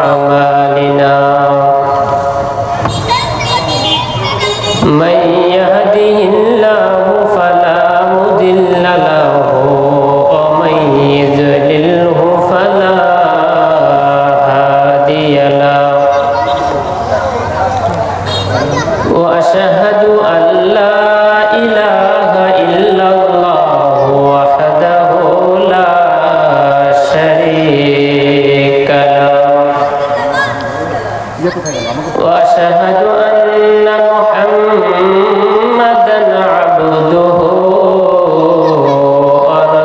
أعمالنا من يهده الله فلا مضل له ومن يضلله فلا هادي له وأشهد أن لا إله إلا الله وحده لا شريك له وأشهد أن محمدا عبده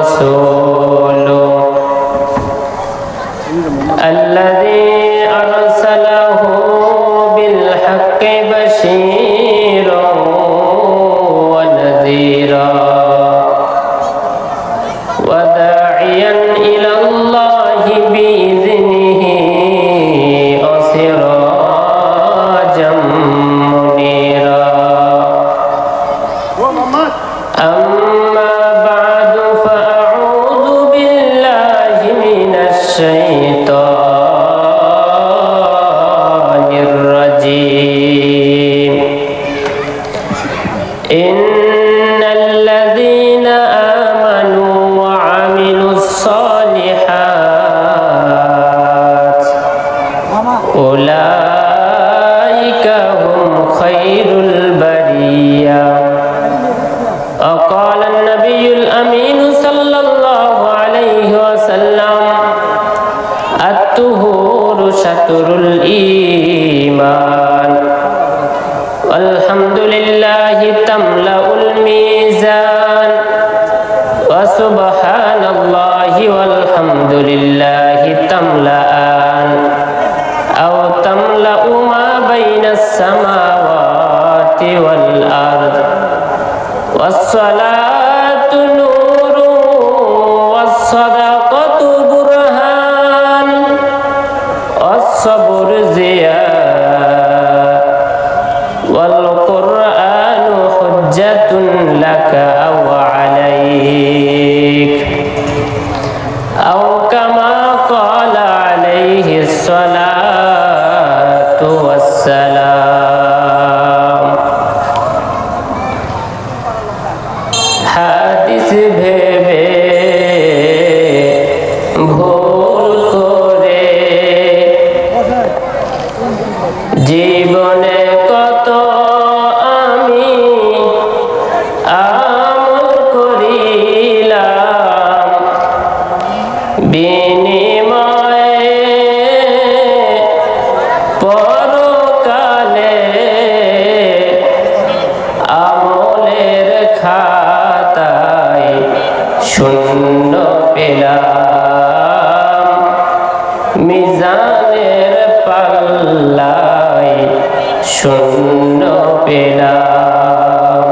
ورسوله الذي أرسله بالحق بشيرا ونذيرا وداعيا إلى الله بإذنه وسراجا منيرا أما بعد فأعوذ بالله من الشيطان الرجيم إن الذين آمنوا وعملوا الصالحات أولئك هم خير البرية وقال النبي الأمين صلى الله عليه وسلم الطهور شطر الإيمان والحمد لله تملأ الميزان وسبحان الله والحمد لله تملأان أو تملأ ما بين السماوات والأرض والصلاة نور والصدقة برهان والصبر ضياء والقرآن حجة لك أو عليك أو كما قال عليه الصلاة والسلام হাদিস ভেবে ভুল করে জীবনে কত আমি আমল করিলাম বিনিময়ে পরকালে আমলের খাতায় শূন্য পেলাম মিজানের পাল্লায় শূন্য পেলাম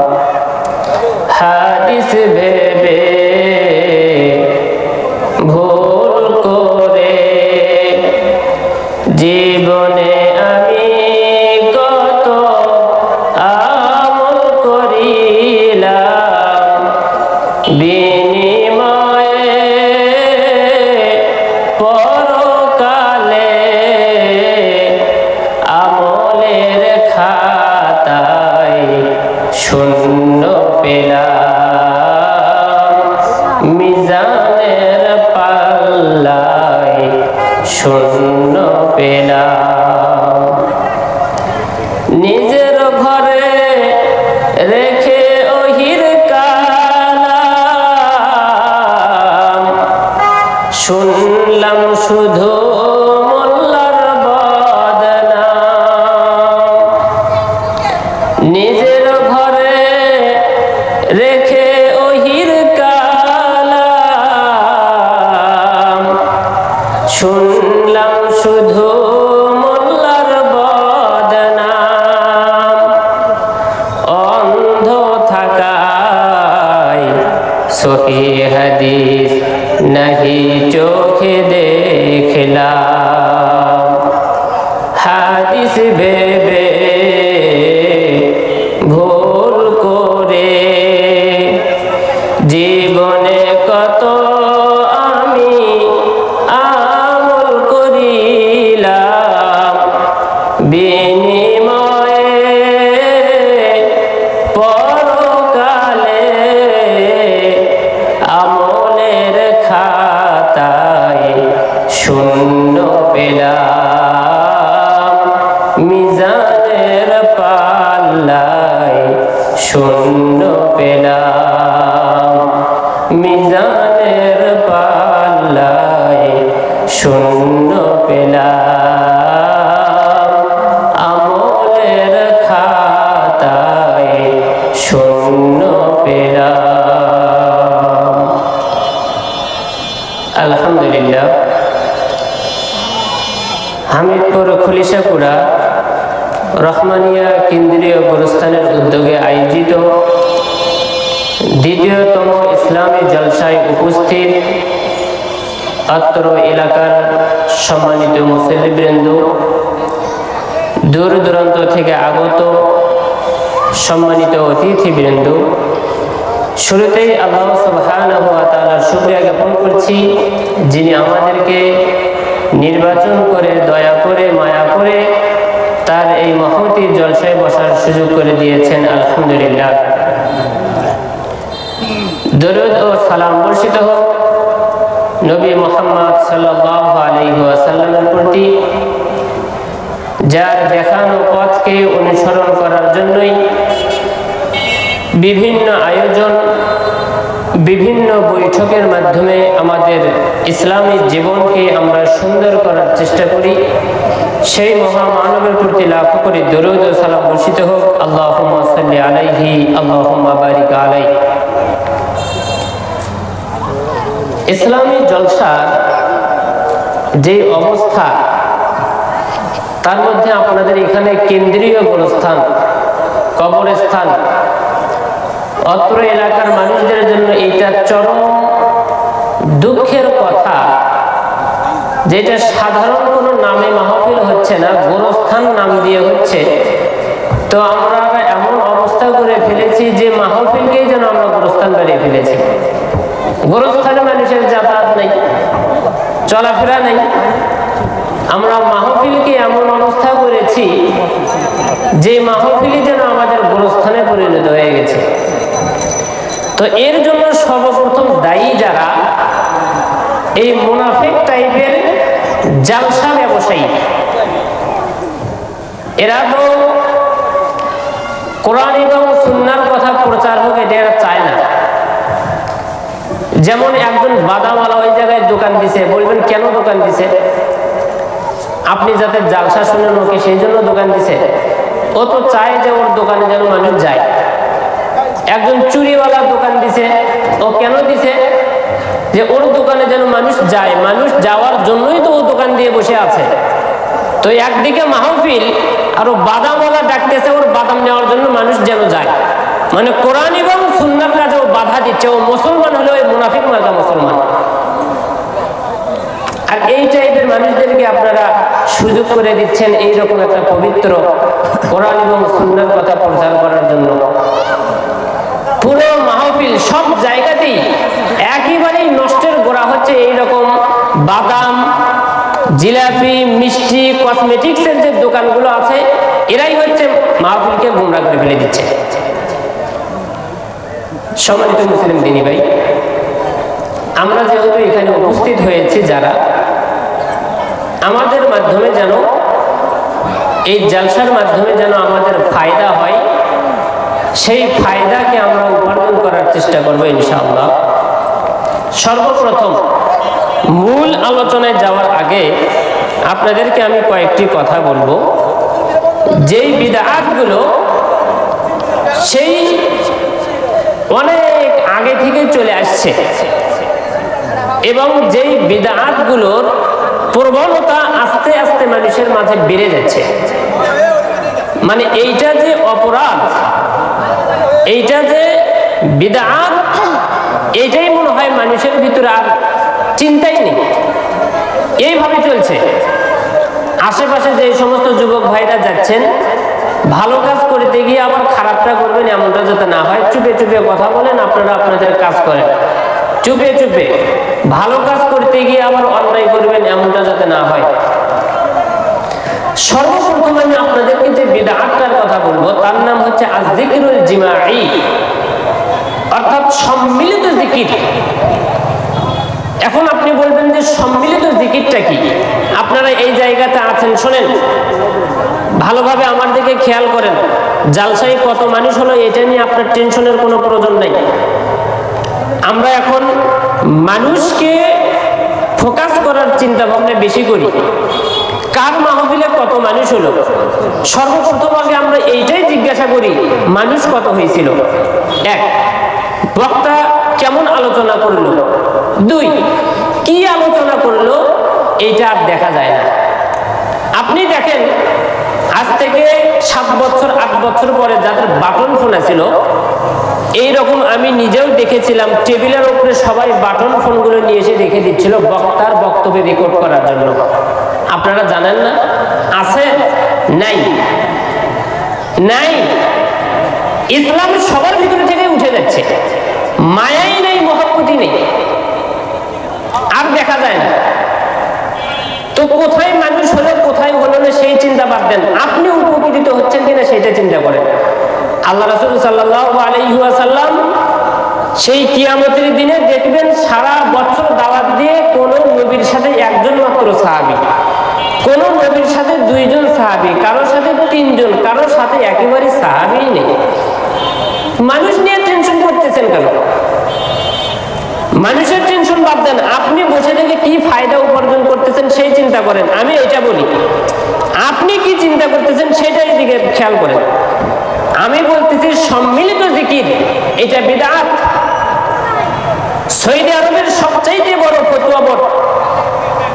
হাদিস ভেবে ভুল করে জীবনে আমি কত আমল করিলাম বিনিময়ে পরকালে আমলের খাতায় শূন্য পেলাম মিজানের পাল্লায় শূন্য পেলাম নিজের ঘরে রেখে ওহির কালাম শুনলাম শুধু মোল্লার বদনাম নিজের ঘরে রেখে ওহির কালাম শুনলাম শুধু মোল্লার বদনাম অন্ধ থাকায় সহি হাদিস নাহি চোখে দেখলাম হাদিস ভেবে ভুল করে জীবনে কত আমি আমল করিলাম বিনিময়ে পরকালে আমলের খাতায় শূন্য পেলাম, মিজানের পাল্লায় শূন্য পেলাম, মিজানের পাল্লায় শূন্য পেলাম, আমলের খাতায় শূন্য পেলাম। আলহামদুলিল্লাহ, হামিদপুর খলিশাপুরা রহমানিয়া কেন্দ্রীয় গুরুস্থানের উদ্যোগে আয়োজিত দ্বিতীয়তম ইসলামী জলসায় উপস্থিত অত্র এলাকার সম্মানিত মুসল্লিবৃন্দ, দূর দূরান্ত থেকে আগত সম্মানিত অতিথিবৃন্দ, শুরুতেই আল্লাহ সুবহানাহু ওয়া তাআলার শুকরিয়া জ্ঞাপন করছি, যিনি আমাদেরকে নির্বাচন করে, দয়া করে, মায়া করে তার এই মহতী জলসায় বসার সুযোগ করে দিয়েছেন। আলহামদুলিল্লাহ। দরুদ ও সালাম বর্ষিত হোক নবী মুহাম্মদ সাল্লাল্লাহু আলাইহি ওয়াসাল্লামের প্রতি, যার দেখানো পথকে অনুসরণ করার জন্যই বিভিন্ন আয়োজন, বিভিন্ন বৈঠকের মাধ্যমে আমাদের ইসলামী জীবনকে আমরা সুন্দর করার চেষ্টা করি। সেই মহামানবের প্রতি লাভ করে দরুদ ও সালাম বর্ষিত হোক। আল্লাহুম্মা সাল্লি আলাইহি, আল্লাহুম্মা বারিক আলাইহি। ইসলামী জলসার যে অবস্থা, তার মধ্যে আপনাদের এখানে কেন্দ্রীয় গোরস্থান, কবরস্থান, অত্র এলাকার মানুষদের জন্য এইটা চরম দুঃখের কথা, যেটা সাধারণ কোনো নামে মাহফিল হচ্ছে না, গোরস্থান নাম দিয়ে হচ্ছে। তো আমরা এমন অবস্থা করে ফেলেছি যে মাহফিলকেই যেন আমরা গোরস্থান বানিয়ে ফেলেছি। গোরস্থানে মানুষের যাতায়াত নেই, চলাফেরা নেই। আমরা মাহফিলকে এমন অবস্থা করেছি যে মাহফিলই যেন আমাদের গোরস্থানে পরিণত হয়ে গেছে। তো এর জন্য সর্বপ্রথম দায়ী যারা, এই মুনাফিক টাইপের জালসা ব্যবসায়ী, এরা তো কোরআন এবং সুন্নাহর কথা প্রচার হোক এটা এরা চায় না। যেমন একজন বাদামওয়ালা ওই জায়গায় দোকান দিছে, বলবেন কেন দোকান দিছে? আপনি যাতে জালসা শুনেন ওকে, সেই জন্য দোকান দিছে? ও তো চায় যে ওর দোকানে যেন মানুষ যায়। একজন চুরিওয়ালা দোকান দিছে, ও কেন দিছে? যে ওর দোকানে যেন মানুষ যায়, মানুষ যাওয়ার জন্যই তো ও দোকান দিয়ে বসে আছে। তো একদিকে মাহফিল আর ও বাদামওয়ালা ডাকতেছে ওর বাদাম নেওয়ার জন্য মানুষ যেন যায়, মানে কোরআন এবং সুন্নাহর কাজে ও বাধা দিচ্ছে। ও মুসলমান হলে ওই মুনাফিক মার্কা মুসলমান। আর এই টাইপের মানুষদেরকে আপনারা সুযোগ করে দিচ্ছেন এইরকম একটা পবিত্র কোরআন এবং সুন্নাহর কথা প্রচার করার জন্য। পুরো মাহফিল সব জায়গাতেই একেবারেই নষ্টের গোড়া হচ্ছে এইরকম বাদাম, জিলাপি, মিষ্টি, কসমেটিক্সের যে দোকানগুলো আছে, এরাই হচ্ছে মাহফিলকে গুমরা করে ফেলে দিচ্ছে। সম্মানিত মুসলিম দিনী ভাই, আমরা যেহেতু এখানে উপস্থিত হয়েছি যারা, আমাদের মাধ্যমে যেন, এই জালসার মাধ্যমে যেন আমাদের ফায়দা হয়, সেই ফায়দাকে আমরা উপার্জন করার চেষ্টা করবো ইনশাআল্লাহ। সর্বপ্রথম মূল আলোচনায় যাওয়ার আগে আপনাদেরকে আমি কয়েকটি কথা বলবো। যেই বিদআতগুলো সেই অনেক আগে থেকে চলে আসছে, এবং যেই বিদআতগুলোর প্রবণতা আস্তে আস্তে মানুষের মাঝে বেড়ে যাচ্ছে, মানে এইটা যে অপরাধ, এইটা যে বিদআত, এইটাই মনে হয় মানুষের ভিতরে আর চিন্তাই নেই, এইভাবে চলছে। আশেপাশে যে সমস্ত যুবক ভাইরা যাচ্ছেন, ভালো কাজ করতে গিয়ে আবার খারাপটা করবেন এমনটা যাতে না হয়। চুপে চুপে কথা বলেন, আপনারা আপনাদের কাজ করেন। চুপে চুপে ভালো কাজ করতে গিয়ে আবার অন্যায় করবেন এমনটা যাতে না হয়। সর্বপ্রথম আমি আপনাদেরকে যে বিদআতটার কথা বলবো তার নাম হচ্ছে আয-যিকরুল জিমাঈ, অর্থাৎ সম্মিলিত জিকির। এখন আপনি বলবেন যে সম্মিলিত জিকিরটা কি? আপনারা এই জায়গাতে আছেন, শোনেন ভালোভাবে আমার দিকে খেয়াল করেন। জালসায় কত মানুষ হলো এটা নিয়ে আপনার টেনশনের কোনো প্রয়োজন নাই। আমরা এখন মানুষকে ফোকাস করার চিন্তা ভাবনা বেশি করি, কার মাহফিলে কত মানুষ হলো। সর্বপ্রথম আগে আমরা এইটাই জিজ্ঞাসা করি, মানুষ কত হয়েছিল। এক, বক্তা কেমন আলোচনা করলো। দুই, কি আলোচনা করলো এইটা আর দেখা যায় না। আপনি দেখেন আজ থেকে 7 বছর 8 বছর পরে যাদের বাটন ফোন ছিল, এইরকম আমি নিজেও দেখেছিলাম, টেবিলের উপরে সবাই বাটন ফোনগুলো নিয়ে এসে রেখে দিচ্ছিল বক্তার বক্তব্য রেকর্ড করার জন্য। আপনারা জানেন না? আছে? নাই? নাই। ইসলাম সবার ভিতরে থেকে উঠে যাচ্ছে, মায়াই নেই, মহব্বতই নেই, আর দেখা যায় না। তো কোথায় মানুষ হলো কোথায় হলো না সেই চিন্তা বাদ দেন, আপনি উপকৃত হচ্ছেন কিনা সেটা চিন্তা করেন। আল্লাহ রাসূল সাল্লাল্লাহু আলাইহি ওয়াসাল্লাম সেই কিয়ামতের দিনে দেখবেন সারা বছর দাওয়াত দিয়ে কোন নবীর সাথে একজন মাত্র সাহাবী, কোন নবীর সাথে 2 জন সাহাবী, কারোর সাথে 3 জন, কারোর সাথে একেবারে সাহাবী নেই। মানুষ নিয়ে টেনশন করতেছেন কেন? মানুষের টেনশন বাদ দেন, আপনি বসে থেকে কি ফায়দা উপার্জন করতেছেন সেই চিন্তা করেন। আমি এটা বলি, আপনি কি চিন্তা করতেছেন সেটাই দিকে খেয়াল করেন। আমি বলতেছি সম্মিলিত জিকির এটা বিদআত। সৌদি আরবের সবচাইতে বড় ফতোয়া বোর্ড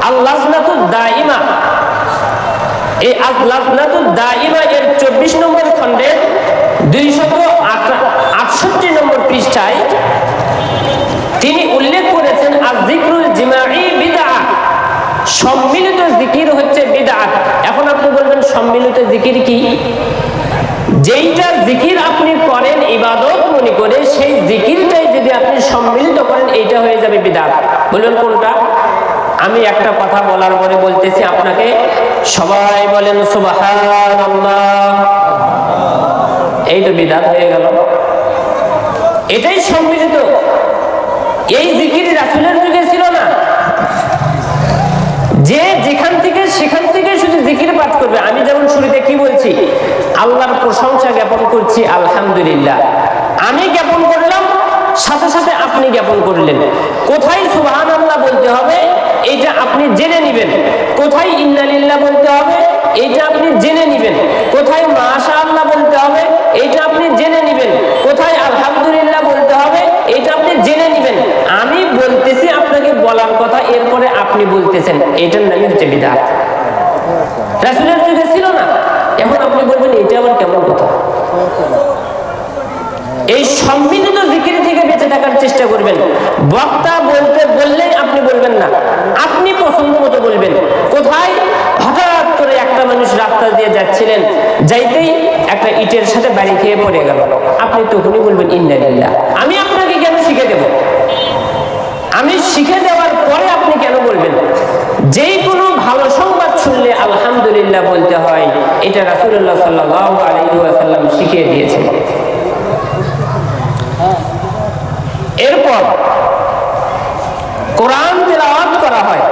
আল-লাজনাতুদ দাইমা, এই আল-লাজনাতুদ দাইমা এর 24 নম্বর খণ্ডের 268 নম্বর পৃষ্ঠায় তিনি উল্লেখ করেছেন আয-যিকরুল জিমাঈ বিদআত, সম্মিলিত জিকির হচ্ছে বিদআত। এখন আপনি বলবেন সম্মিলিত জিকির কি? যেইটা জিকির আপনি করেন ইবাদত মনে করে, সেই জিকিরটাই যদি আপনি সম্মিলিত করেন এইটা হয়ে যাবে বিদআত। বলুন কোনটা? আমি একটা কথা বলার পরে বলতেছি আপনাকে, সবাই বলেন সুবহানাল্লাহ। এই তো বিদআত হয়ে গেল, এটাই সম্মিলিত। এই জিকির রাসূলের যুগে ছিল না, যে যেখান থেকে সেখান থেকে শুধু জিকির পাঠ করবে। আমি যেমন শুরুতে কি বলছি, আল্লাহর প্রশংসা জ্ঞাপন করছি, আলহামদুলিল্লাহ। আমি জ্ঞাপন করলাম, সাথে সাথে আপনি জ্ঞাপন করলেন। কোথায় সুবহানাল্লাহ বলতে হবে এইটা আপনি জেনে নেবেন, কোথায় ইন্না লিল্লাহ বলতে হবে এইটা আপনি জেনে নেবেন, কোথায় মাশাআল্লাহ বলতে হবে এইটা আপনি জেনে নেবেন, কোথায় আলহামদুলিল্লাহ বলতে হবে এইটা আপনি জেনে নেবেন। আমি বলতেছি আপনাকে বলার কথা, এরপরে আপনি বলতেছেন, এইটার নামই হচ্ছে বিদআত। রাসূলের যুগে ছিল না। এখন আপনি বলবেন এটা আবার কেমন কথা? এই সম্মিলিত জিকির থেকে বেঁচে থাকার চেষ্টা করবেন। বক্তা বলতে বললেই আপনি বলবেন না, আপনি পছন্দ মতো বলবেন। কোথায় হঠাৎ করে একটা মানুষ রাস্তা দিয়ে যাচ্ছিলেন, যাইতেই একটা ইটের সাথে বাড়ি খেয়ে পড়ে গেল, আপনি তখনই বলবেন ইন্না লিল্লাহ। আমি আপনাকে কেন শিখে দেব? আমি শিখে দেওয়ার পরে আপনি কেন বলবেন? যেই কোনো ভালো সংবাদ শুনলে আলহামদুলিল্লাহ বলতে হয়, এটা রাসূলুল্লাহ সাল্লাল্লাহু আলাইহি ওয়াসাল্লাম শিখিয়ে দিয়েছেন। এরপর কোরআন তেলাওয়াত করা হয়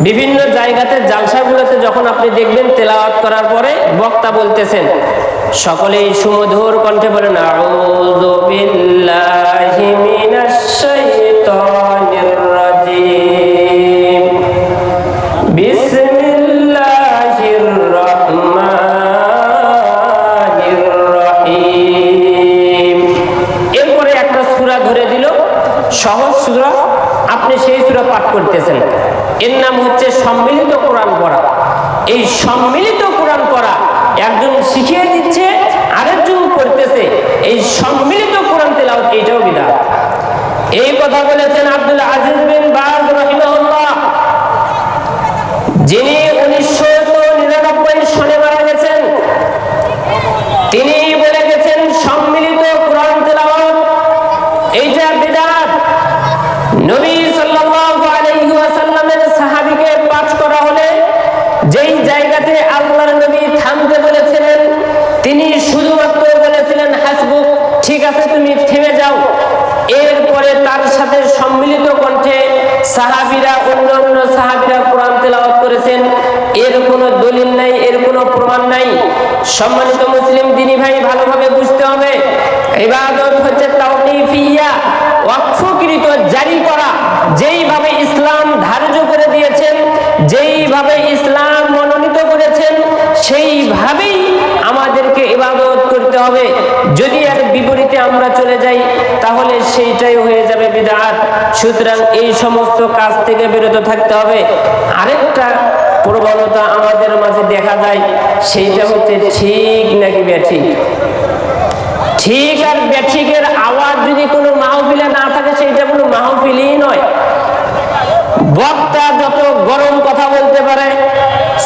বিভিন্ন জায়গাতে, জালসাগুলোতে যখন আপনি দেখবেন তেলাওয়াত করার পরে বক্তা বলতেছেন, সকলেই সুমধুর কণ্ঠে বলেন আউযু বিল্লাহি মিনাশ শাইতানির রাজিম, বিসমিল্লাহির রহমানির রহিম। এরপরে একটা সূরা ধরে দিল, সহজ সূরা, আপনি সেই সূরা পাঠ করতেছেন। এর নাম হচ্ছে সম্মিলিত কোরআন পড়া। এই সম্মিলিত কোরআন পড়া একজন শিখিয়ে দিচ্ছে, আরেকজন করতেছে। এই সম্মিলিত কোরআন তেলাওয়াত এইটাও বিদআত। এই কথা বলেছেন আব্দুল আজিজ বিন বাজ রাহিমাহুল্লাহ, যিনি 1999 সনে মারা গেছেন। তিনি বলে গেছেন সম্মিলিত কোরআন তেলাওয়াত এইটা বিদআত। নবী সাল্লাল্লাহু আলাইহি ওয়াসাল্লামের সাহাবীকে পাঠ করা হলে যেই জায়গাতে জায়গায় আল্লাহর নবী থামতে বলেছিলেন, তিনি শুধুমাত্র বলেছিলেন হাসবুক, ঠিক আছে তুমি থেমে যাও। এরপরে তার সাথে সম্মিলিত কণ্ঠে সাহাবীরা, অন্য সাহাবীরা কোরআন তেলাওয়াত করেছেন। এর কোনো দলিল নাই, এর কোনো প্রমাণ নাই। সম্মানিত মুসলিম দিনী ভাই, ভালোভাবে বুঝতে হবে, ইবাদত হচ্ছে তাওকীফিয়া, ওয়াকফকৃত, জারি করা। যেইভাবে ইসলাম ধার্য করে দিয়েছেন, যেইভাবে ইসলাম মনোনীত করেছেন, সেইভাবেই আমাদেরকে ইবাদত করতে হবে। যদি এর বিপরীতে আমরা চলে যাই, তাহলে সেইটাই হয়ে যাবে বিদআত। সুতরাং এই সমস্ত কাজ থেকে বিরত থাকতে হবে। আরেকটা প্রবণতা আমাদের মাঝে দেখা যায়, সেইটা হচ্ছে ঠিক নাকি ব্যাঠিক। ঠিক আর ব্যাঠিকের আওয়াজ যদি কোনো মাহফিলে না থাকে, সেইটা কোনো মাহফিলই নয়। বক্তা যত গরম কথা বলতে পারে,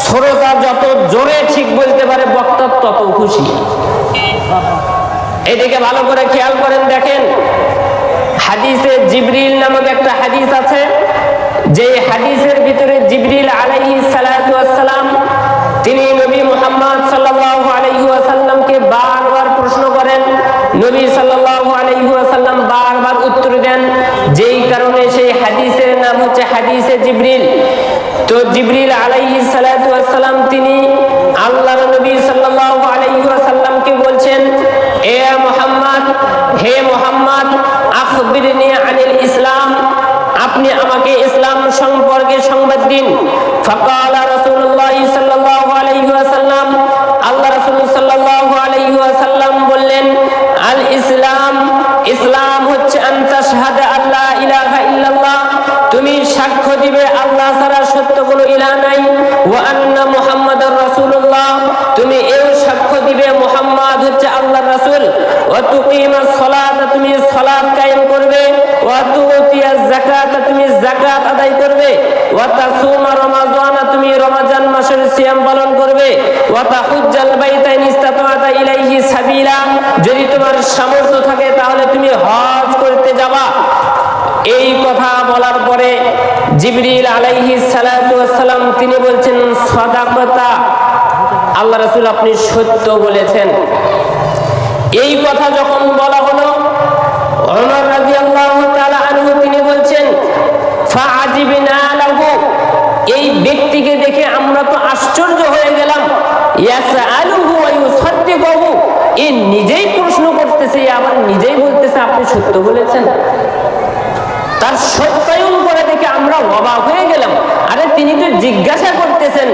শ্রোতা যত জোরে ঠিক বলতে পারে, বক্তা তত খুশি। এদিকে ভালো করে খেয়াল করেন, দেখেন হাদিসে জিবরিল নামক একটা হাদিস আছে, যে হাদিসের ভিতরে জিবরিল আলাইহিস সালাতু ওয়াস সালাম তিনি নবী মুহাম্মদ সাল্লাল্লাহু আলাইহি ওয়াসাল্লামকে বারবার প্রশ্ন করেন। নবী সাল্লাল্লাহু আলাইহি ওয়াসাল্লাম বারবার উত্তর দেন, যেই কারণে সেই হাদিসের নাম হচ্ছে হাদিসে জিবরিল। তো জিবরিল আলাইহিস সালাতু ওয়াস সালাম তিনি আল্লাহর নবী সাল্লাল্লাহু আলাইহি ওয়াসাল্লামকে বলছেন, এ মুহাম্মদ, হে মুহাম্মদ, আখবিরনি আনিল ইসলাম, আপনি আমাকে ইসলাম সম্পর্কে সংবাদ দিন। ফাকালা রাসূলুল্লাহ সাল্লাল্লাহু আলাইহি ওয়াসাল্লাম, আল্লাহ রাসূল সাল্লাল্লাহু আলাইহি ওয়াসাল্লাম বললেন, আল ইসলাম, ইসলাম হচ্ছে আন তাশহাদা আল্লা ইলাহা ইল্লাল্লাহ, তুমি সাক্ষ্য দিবে আল্লাহ ছাড়া সত্য কোনো ইলাহ নাই, ওয়া আন্না মুহাম্মাদুর রাসূলুল্লাহ, তুমি এও সাক্ষ্য দিবে মুহাম্মদ হচ্ছে আল্লাহর রাসূল, ওয়া তুকিমাস সালাত, তুমি সালাত কায়েম করবে, ওয়া তুতিয়াজ যাকাত, তুমি যাকাত আদায় করবে, ওয়া তাসুমা রমাদান, তুমি রমজান মাসের সিয়াম পালন করবে, ওয়া তাহুজ্জাল বাইতা ইন ইসতাতা ইলাইহি সাবিলা, যদি তোমার সামর্থ্য থাকে তাহলে তুমি হজ করতে যাবা। এই কথা বলার পরে জিবরিল আলাইহিস সালাতু ওয়াস সালাম তিনি বলছেন, সাদাকাতা, আল্লাহ রাসূল আপনি সত্য বলেছেন। এই কথা যখন বলা হলো, ওমর রাদিয়াল্লাহু তাআলা আনহু তিনি বলছেন, ফাআজিবনা লাহু, এই ব্যক্তিকে দেখে আমরা তো আশ্চর্য হয়ে গেলাম। ইয়াসআলুহু ওয়া ইউসাদ্দিকুহু, এই নিজেই প্রশ্ন করতেছে, আবার নিজেই বলতেছে আপনি সত্য বলেছেন। তার সত্যায়ন করে দেখে আমরা অবাক হয়ে গেলাম। আরে তিনি তো জিজ্ঞাসা করতেছেন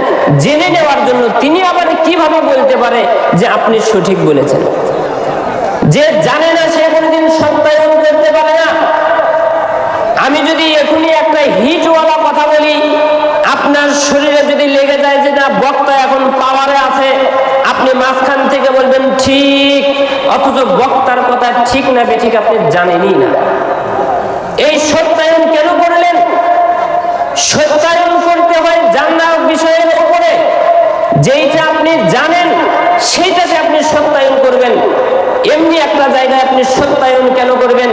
জেনে নেওয়ার জন্য, তিনি আবার কিভাবে বলতে পারে যে আপনি সঠিক বলেছেন? যে জানে না সে কোনদিন সত্যায়ন করতে পারে না। আমি যদি এখনই একটা হিটওয়ালা কথা বলি, আপনার শরীরে যদি লেগে যায় যে না বক্তা এখন পাওয়ারে আছে, আপনি মাঝখান থেকে বলবেন ঠিক, অথচ বক্তার কথা ঠিক না বেঠিক আপনি জানেনই না। এই সত্যায়ন কেন করলেন? সত্যায়ন করতে হয় জানার বিষয়ের উপরে, যেইটা আপনি জানেন সেইটাকে আপনি সত্যায়ন করবেন। এমনি একটা জায়গায় আপনি সত্যায়ন কেন করবেন?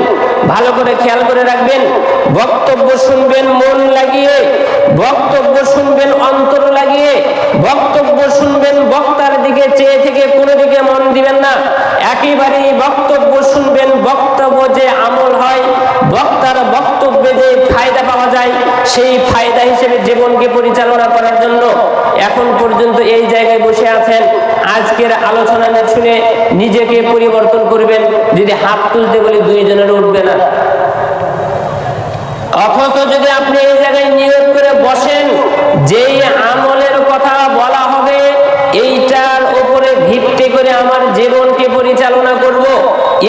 ভালো করে খেয়াল করে রাখবেন। বক্তব্য শুনবেন মন লাগিয়ে, বক্তব্য শুনবেন অন্তর লাগিয়ে, বক্তব্য শুনবেন বক্তার দিকে চেয়ে থেকে কোনো দিকে মন দিবেন না। একেবারেই বক্তব্য শুনবেন, বক্তব্য যে আমল হয়, বক্তার বক্তব্যে যে ফায়দা পাওয়া যায়, সেই ফায়দা হিসেবে জীবনকে পরিচালনা করার জন্য এখন পর্যন্ত এই জায়গায় বসে আছেন। আজকের আলোচনা শুনে নিজেকে পরিবর্তন করবেন। যদি হাত তুলতে বলি দুইজনের উঠবে না। অথচ যদি আপনি এই জায়গায় নিয়োগ করে বসেন, যেই আমলের কথা বলা হবে এইটার উপরে ভিত্তি করে আমার জীবনকে পরিচালনা করব,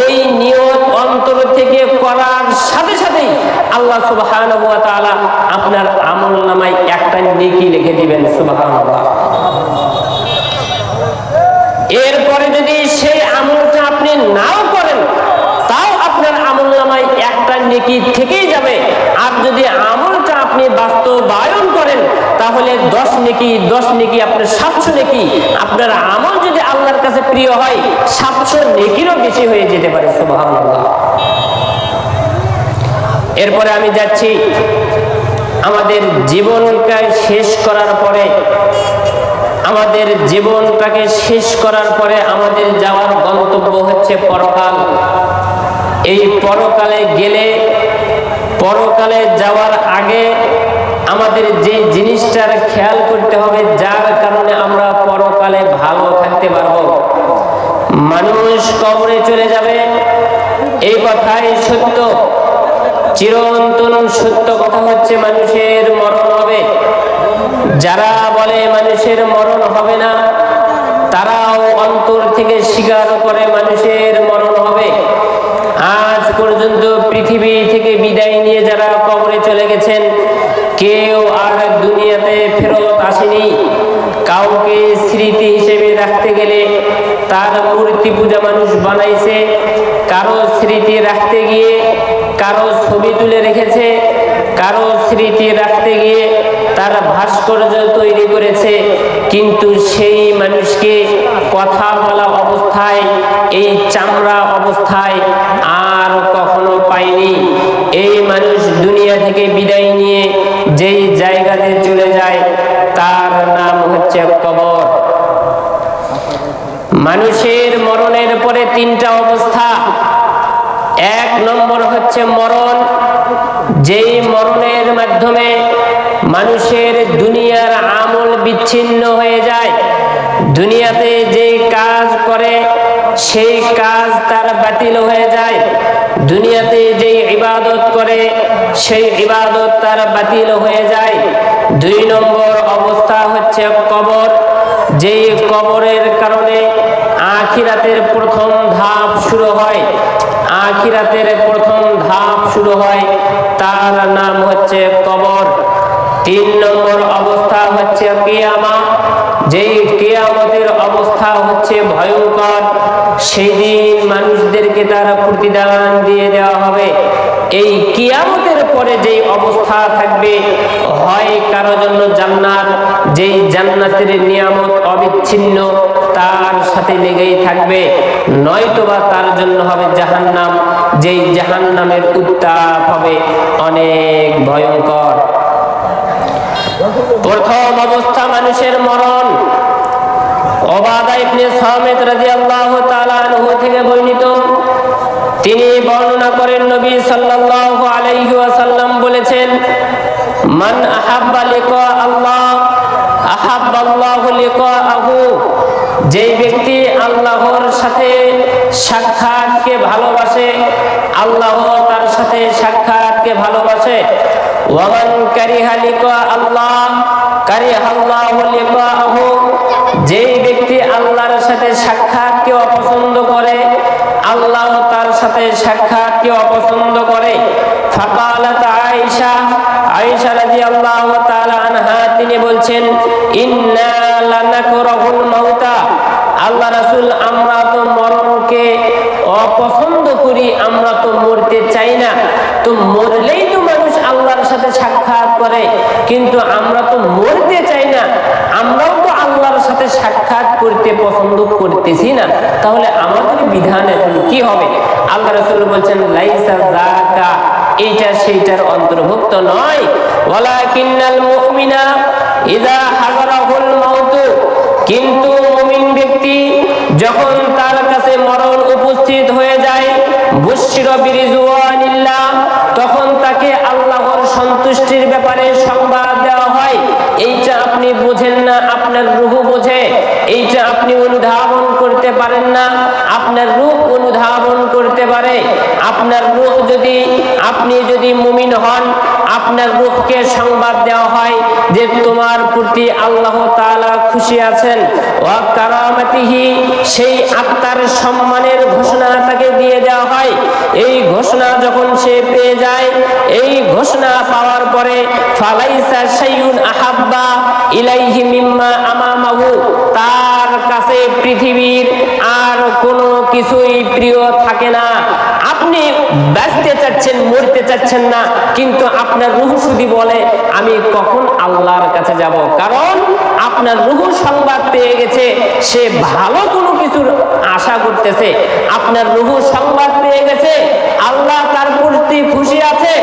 এই নিয়ত অন্তর থেকে করার সাথে সাথেই আল্লাহ সুবহানাহু ওয়া তাআলা আপনার আমলনামায় একটা নেকি লিখে দিবেন। সুবহানাল্লাহ। এরপরে যদি সেই আমলটা আপনি নাও করেন, তাও আপনার আমলনামায় একটা নেকি থেকেই যাবে। আর যদি আমলটা আপনি বাস্তবায়ন করেন, তাহলে 10 নেকি আপনার 700 নেকি। আপনার আমল যদি আল্লাহর কাছে প্রিয় হয়, 700 নেকিরও বেশি হয়ে যেতে পারে। সুবহানাল্লাহ। এরপরে আমি যাচ্ছি, আমাদের জীবনকে শেষ করার পরে আমাদের জীবনটাকে শেষ করার পরে আমাদের যাওয়ার গন্তব্য হচ্ছে পরকাল। এই পরকালে গেলে, পরকালে যাওয়ার আগে আমাদের যে জিনিসটার খেয়াল করতে হবে, যার কারণে আমরা পরকালে ভালো থাকতে পারবো। মানুষ কবরে চলে যাবে, এই কথাই সত্য, চিরন্তন সত্য কথা হচ্ছে মানুষের মরণ হবে। যারা বলে মানুষের মরণ হবে না, তারাও অন্তর থেকে স্বীকার করে মানুষের মরণ হবে। আজ পর্যন্ত পৃথিবী থেকে বিদায় নিয়ে যারা কবরে চলে গেছেন, কেউ আর দুনিয়াতে ফেরত আসেনি। কাউকে স্মৃতি হিসেবে রাখতে গেলে তার মূর্তি পূজা মানুষ বানাইছে, কারো স্মৃতি রাখতে গিয়ে কারো ছবি তুলে রেখেছে, কারো স্মৃতি রাখতে গিয়ে তার ভাস্কর্য তৈরি করেছে, কিন্তু সেই মানুষকে কথা বলা অবস্থায়, এই চামড়া অবস্থায় আর কখনো পায়নি। এই মানুষ দুনিয়া থেকে বিদায় নিয়ে যেই জায়গাতে চলে যায় তার নাম হচ্ছে কবর। মানুষের মরণের পরে তিনটা অবস্থা। এক নম্বর হচ্ছে মরণ, যেই মরণের মাধ্যমে মানুষের দুনিয়ার আমল বিচ্ছিন্ন হয়ে যায়। দুনিয়াতে যে কাজ করে সেই কাজ তার বাতিল হয়ে যায়। দুনিয়াতে যে ইবাদত করে সেই ইবাদত তার বাতিল হয়ে যায়। দুই নম্বর অবস্থা হচ্ছে কবর, যেই কবরের কারণে আখিরাতের প্রথম ধাপ শুরু হয়। আখিরাতের প্রথম ধাপ শুরু হয়, তার নাম হচ্ছে কবর। তিন নম্বর অবস্থা হচ্ছে কিয়ামত, যেই কিয়ামতের অবস্থা হচ্ছে ভয়ঙ্কর। সেই দিন মানুষদেরকে তার প্রতিদান দিয়ে দেওয়া হবে। এই কিয়ামতের পরে যেই অবস্থা থাকবে, হয় কারো জন্য জান্নাত, যেই জান্নাতের নিয়ামত অবিচ্ছিন্ন তার সাথে লেগেই থাকবে, নয়তোবা তার জন্য হবে জাহান্নাম, যেই জাহান্নামের উত্তাপ হবে অনেক ভয়ঙ্কর। প্রথম অবস্থা মানুষের মরণ। উবাদা ইবনে সামিত রাদিয়াল্লাহু তাআলা আনহু থেকে বর্ণিত, তিনি বর্ণনা করেন নবী সাল্লাল্লাহু আলাইহি ওয়াসাল্লাম বলেছেন, মান আহাব্বা লিকা আল্লাহ আহাব্বাল্লাহু লিকাআহু। যেই ব্যক্তি আল্লাহর সাথে সাক্ষাৎকে ভালোবাসে, আল্লাহ তার সাথে সাক্ষাৎকে ভালোবাসে। ওয়ামান কারিহা লিকা আল্লাহ কারিহাল্লাহু লিকাআহু। যেই ব্যক্তি আল্লাহর সাথে সাক্ষাৎকে অপছন্দ করে, আল্লাহ তার সাথে সাক্ষাৎকে অপছন্দ করে। ফাকালাত আয়েশা, আয়েশা রাদিয়াল্লাহু তাআলা আনহা তিনি বলছেন, ইন্না লানাকরাহুল মাউতা। আল্লাহ রাসূল, আমরা তো মরণকে অপছন্দ করি, আমরা তো মরতে চাই না। তো মরলেই তো মানুষ আল্লাহর সাথে সাক্ষাৎ করে, কিন্তু আমরা তো মরতে চাই না, আমরাও তো আল্লাহর সাথে সাক্ষাৎ করতে পছন্দ করতেছি না, তাহলে আমাদের বিধান এখন কি হবে? আল্লাহ রাসূল বলছেন, লাইসা যাকা, এইটা সেইটার অন্তর্ভুক্ত নয়। ওয়ালাকিন্নাল মুমিনা ইযা হাযারাহুল মাউত। কিন্তু মুমিন ব্যক্তি যখন তার কাছে মরণ উপস্থিত হয়ে যায়, বুশিরা বিরিজওয়ানিল্লাহ, তখন তাকে আল্লাহর সন্তুষ্টির ব্যাপারে সংবাদ দেওয়া হয়। এইটা আপনি বোঝেন না, আপনার রূহ বোঝে। এইটা আপনি অনুধাবন করতে পারেন না, আপনার রূহ অনুধাবন করতে পারে। আপনার রূহ আপনি যদি মুমিন হন, আপনার রূহকে সংবাদ দেওয়া হয় যে তোমার প্রতি আল্লাহ তাআলা খুশি আছেন। ওয়া কারামাতিহি, সেই আত্মার সম্মানের ঘোষণা তাকে দিয়ে দেওয়া হয়। এই ঘোষণা যখন সে পেয়ে যায়, এই ঘোষণা পাওয়ার পরে ফালাইসা শাইউন আহাব্বা ইলাইহি মিম্মা আমামাহু, তার কাছে পৃথিবীর আর কোনো কিছুই প্রিয় থাকে না। আপনি বাঁচতে চাচ্ছেন, মরতে চাচ্ছেন না, কিন্তু আপনার রূহ শুধু বলে আমি কখন আল্লাহর কাছে যাব। কারণ আপনার রূহ সংবাদ পেয়ে গেছে, সে ভালো কোনো কিছুর আশা করতেছে। আপনার রূহ সংবাদ পেয়ে গেছে আল্লাহ তার প্রতি খুশি আছে,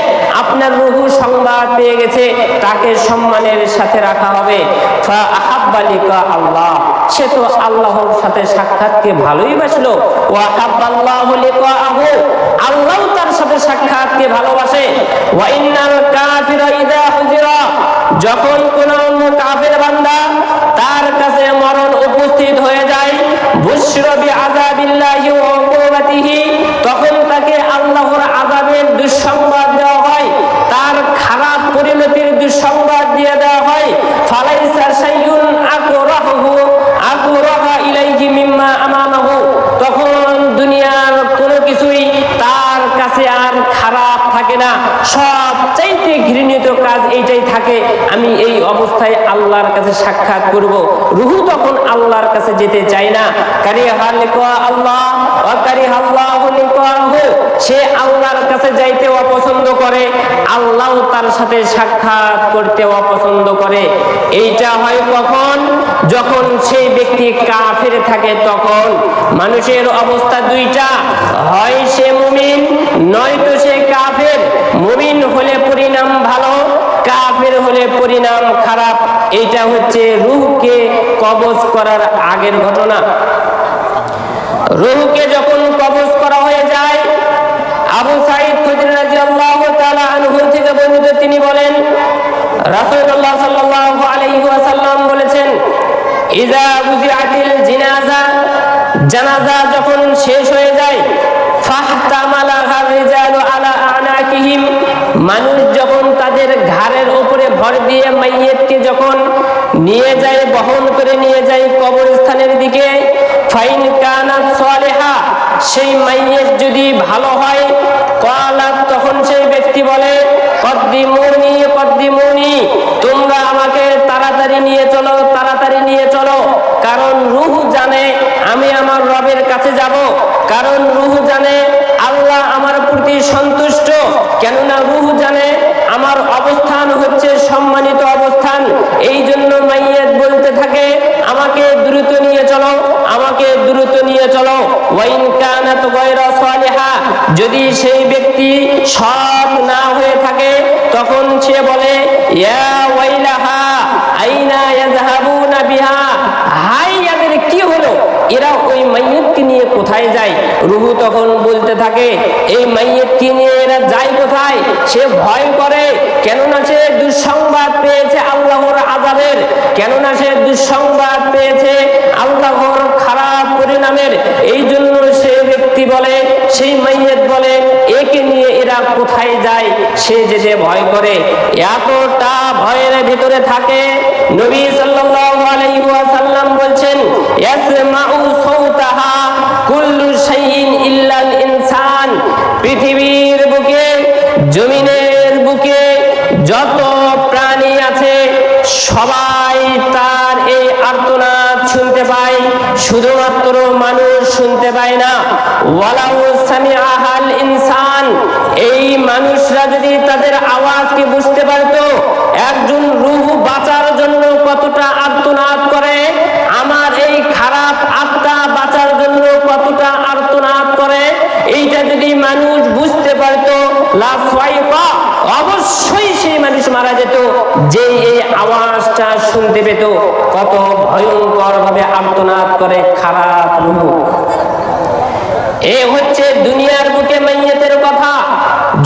আপনার রূহ সংবাদ পেয়ে গেছে, তাকে সম্মানের সাথে রাখা হবে। ফা আহাব্বা লিকা আল্লাহ, সে তো আল্লাহর সাথে সাক্ষাৎকে ভালোই বাসলো। ওয়া হাব্বাল্লাহু লিকাহু, আল্লাহ তার সাথে সাক্ষাৎকে ভালোবাসে। ওয়া ইন্নাল কাফিরা ইযা হুজিরা, যখন কোন কাফের বান্দা তার কাছে মরণ উপস্থিত হয়ে যায়, বুশরা বিআযাবিল্লাহি ওয়া উকুবাতিহি, তখন তাকে আল্লাহর আযাবের দুঃসংবাদ দেওয়া হয়, তার খারাপ পরিণতির দুঃসংবাদ দিয়ে দেওয়া হয়। ফালাইসা শাইউন আকরাহা ইলাইহি মিম্মা আমামাহু, তখন দুনিয়ার কোনো কিছুই তার কাছে আর খারাপ থাকে না, সবচাইতে ঘৃণিত কাজ এইটাই থাকে, আমি এই অবস্থায় আল্লাহর কাছে সাক্ষাৎ করব। রূহ তখন আল্লাহর কাছে যেতে চায় না। কারিহা লিকা আল্লাহ ওয়া কারিহাল্লাহু লিকাহু, সে আল্লাহর কাছে যাইতে অপছন্দ করে, আল্লাহ তার সাথে সাক্ষাৎ করতে অপছন্দ করে। এইটা হয় কখন? যখন সেই ব্যক্তি কাফের থাকে, তখন মানুষের অবস্থা দুইটা, হয় সে মুমিন নয়তো সে কাফের। মুমিন হলে পরিণাম ভালো, কাফের হলে পরিণাম খারাপ। এইটা হচ্ছে রূহকে কবজ করার আগের ঘটনা। রূহকে যখন কবজ করা হয়ে যায়, আবু সাঈদ খুদরি রাদিয়াল্লাহু তাআলা আনহু থেকে বর্ণিত, তিনি বলেন রাসূলুল্লাহ সাল্লাল্লাহু আলাইহি ওয়াসাল্লাম বলেছেন, ইযা বুজিআতিল জিনাজা, জানাজা যখন শেষ হয়ে যায়, ফাহতামালাহা রিজালু আলা আনাকিহিম, মানুষ যখন তাদের ঘাড়ের উপরে ভর দিয়ে মাইয়িতকে যখন নিয়ে যায়, বহন করে নিয়ে যায় কবরস্থানের দিকে, ফাইন কানাত সালিহা, সেই মাইয়িত যদি ভালো হয়, ক্বালাত, তখন সেই ব্যক্তি বলে, কদ্দিমুনি কদ্দিমুনি, তোমরা আমাকে তাড়াতাড়ি নিয়ে চলো, তাড়াতাড়ি নিয়ে চলো। কারণ রূহ জানে আমি আমার রবের কাছে যাব, কারণ রূহ জানে আল্লাহ আমার প্রতি সন্তুষ্ট, কেননা রূহ জানে আমার অবস্থান হচ্ছে সম্মানিত অবস্থান। এই জন্য মাইয়িত বলতে থাকে, আমাকে দ্রুত নিয়ে চলো, আমাকে দ্রুত নিয়ে চলো। ওয়াইন কানাত গায়রা সালিহা, যদি সেই ব্যক্তি সৎ না হয়ে থাকে, তখন সে বলে, ইয়া ওয়াইলাহা আইনা ইয়াযহাবুনা বিহা, হাই এদের কি হলো, এরা ওই মাইয়িতকে নিয়ে কোথায় যায়? রূহ তখন বলতে থাকে, এই মাইয়িতকে নিয়ে এরা যায় কোথায়? সে ভয় করে, কেননা সে দুঃসংবাদ পেয়েছে আল্লাহর আযাবের, কেননা সে দুঃসংবাদ পেয়েছে আল্লাহর খারাপ পরিণামের। এই জন্য সে ব্যক্তি বলে, সেই মাইয়িত বলে, একে নিয়ে এরা কোথায় যায়? সে যেতে ভয় করে। এতটা ভয়ের ভিতরে থাকে, নবী সাল্লাল্লাহু আলাইহি ওয়াসাল্লাম বলছেন, ইয়াসমাউ সাউতাহা কুল্লু শাইইন ইল্লাল ইনসান, পৃথিবীর বুকে, জমিনের বুকে যত প্রাণী আছে সবাই তার এই আর্তনাদ শুনতে পায়, শুধুমাত্র মানুষ শুনতে পায় না। ওয়ালাউ সামিআহাল ইনসান, এই মানুষরা যদি তাদের আওয়াজকে বুঝতে পারত, একজন রূহ বাঁচার জন্য কতটা আর্তনাদ করে, আমার এই খারাপ আত্মা বাঁচার জন্য কতটা আর্তনাদ করে, এইটা যদি মানুষ বুঝতে পারত, লা ফাইফা, অবশ্যই সেই মানুষ মারা যেত যে এই আওয়াজটা শুনতে পেত। কত ভয়ঙ্কর ভাবে আর্তনাদ করে খারাপ রূহ। এ হচ্ছে দুনিয়ার বুকে মাইয়িতের কথা।